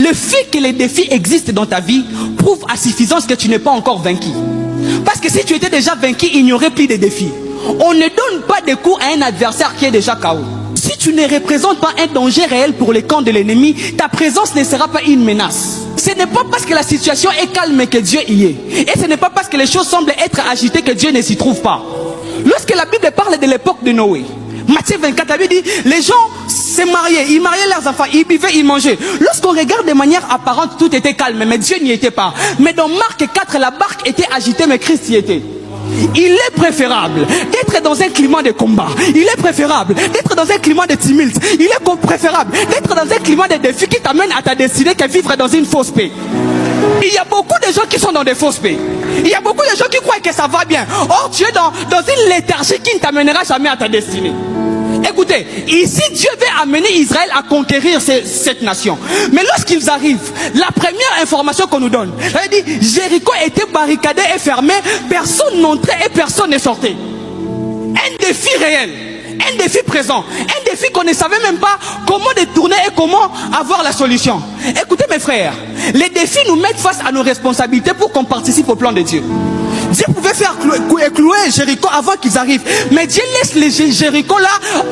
Le fait que les défis existent dans ta vie prouve à suffisance que tu n'es pas encore vaincu. Parce que si tu étais déjà vaincu, il n'y aurait plus de défis. On ne donne pas de coups à un adversaire qui est déjà KO. Si tu ne représentes pas un danger réel pour les camps de l'ennemi, ta présence ne sera pas une menace. Ce n'est pas parce que la situation est calme que Dieu y est. Et ce n'est pas parce que les choses semblent être agitées que Dieu ne s'y trouve pas. Lorsque la Bible parle de l'époque de Noé, Matthieu 24 avait dit, les gens se mariaient, ils mariaient leurs enfants, ils buvaient, ils mangeaient. Lorsqu'on regarde de manière apparente, tout était calme, mais Dieu n'y était pas. Mais dans Marc 4, la barque était agitée, mais Christ y était. Il est préférable d'être dans un climat de combat. Il est préférable d'être dans un climat de tumulte. Il est préférable d'être dans un climat de défi qui t'amène à ta destinée que vivre dans une fausse paix. Il y a beaucoup de gens qui sont dans des fausses paix. Il y a beaucoup de gens qui croient que ça va bien. Or, tu es dans une léthargie qui ne t'amènera jamais à ta destinée. Écoutez, ici Dieu veut amener Israël à conquérir cette nation. Mais lorsqu'ils arrivent, la première information qu'on nous donne, elle dit, Jéricho était barricadé et fermé, personne n'entrait et personne ne sortait. Un défi réel, un défi présent, un défi qu'on ne savait même pas comment détourner et comment avoir la solution. Écoutez mes frères, les défis nous mettent face à nos responsabilités pour qu'on participe au plan de Dieu. Dieu pouvait faire clouer Jéricho avant qu'ils arrivent. Mais Dieu laisse les Jéricho là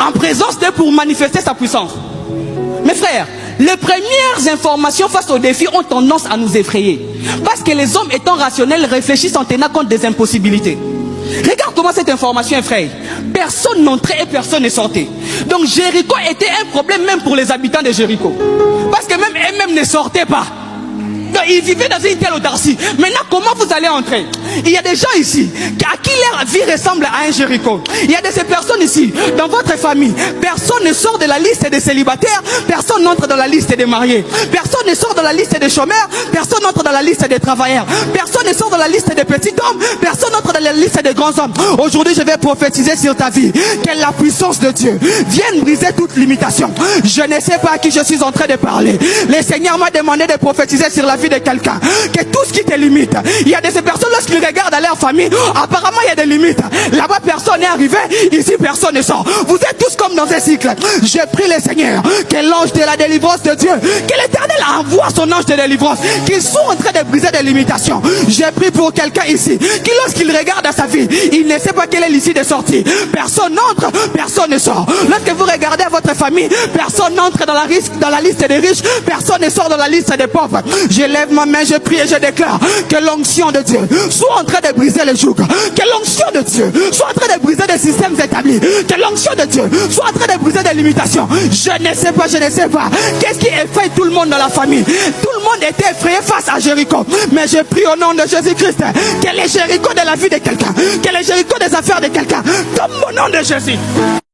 en présence d'eux pour manifester sa puissance. Mes frères, les premières informations face aux défis ont tendance à nous effrayer. Parce que les hommes étant rationnels réfléchissent en tenant compte des impossibilités. Regarde comment cette information effraie. Personne n'entrait et personne ne sortait. Donc Jéricho était un problème même pour les habitants de Jéricho. Parce que même eux-mêmes ne sortaient pas. Ils vivaient dans une telle autarcie. Maintenant, comment vous allez entrer? Il y a des gens ici à qui leur vie ressemble à un Jéricho. Il y a de ces personnes ici, dans votre famille. Personne ne sort de la liste des célibataires. Personne n'entre dans la liste des mariés. Personne ne sort dans la liste des chômeurs. Personne n'entre dans la liste des travailleurs. Personne ne sort dans la liste des petits hommes. Personne n'entre dans la liste des grands hommes. Aujourd'hui, je vais prophétiser sur ta vie que la puissance de Dieu vienne briser toute limitation. Je ne sais pas à qui je suis en train de parler. Le Seigneur m'a demandé de prophétiser sur la vie de quelqu'un, que tout ce qui te limite, il y a de ces personnes lorsqu'ils regardent à leur famille, apparemment il y a des limites. Là-bas personne n'est arrivé, ici personne ne sort. Vous êtes tous comme dans un cycle. Je prie le Seigneur que l'ange de la délivrance de Dieu, que l'Éternel envoie son ange de délivrance, qu'ils soient en train de briser des limitations. Je prie pour quelqu'un ici, qui lorsqu'il regarde à sa vie, il ne sait pas quelle est l'issue de sortie. Personne n'entre, personne ne sort. Lorsque vous regardez à votre famille, personne n'entre dans la liste des riches, personne ne sort dans la liste des pauvres. Je lève ma main, je prie et je déclare que l'onction de Dieu soit en train de briser les jougs, que l'onction de Dieu soit en train de briser des systèmes établis, que l'onction de Dieu soit en train de briser des limitations. Je ne sais pas, qu'est-ce qui effraie tout le monde dans la famille? Tout le monde était effrayé face à Jéricho, mais je prie au nom de Jésus-Christ que les Jéricho de la vie de quelqu'un, que les Jéricho des affaires de quelqu'un tombent au nom de Jésus.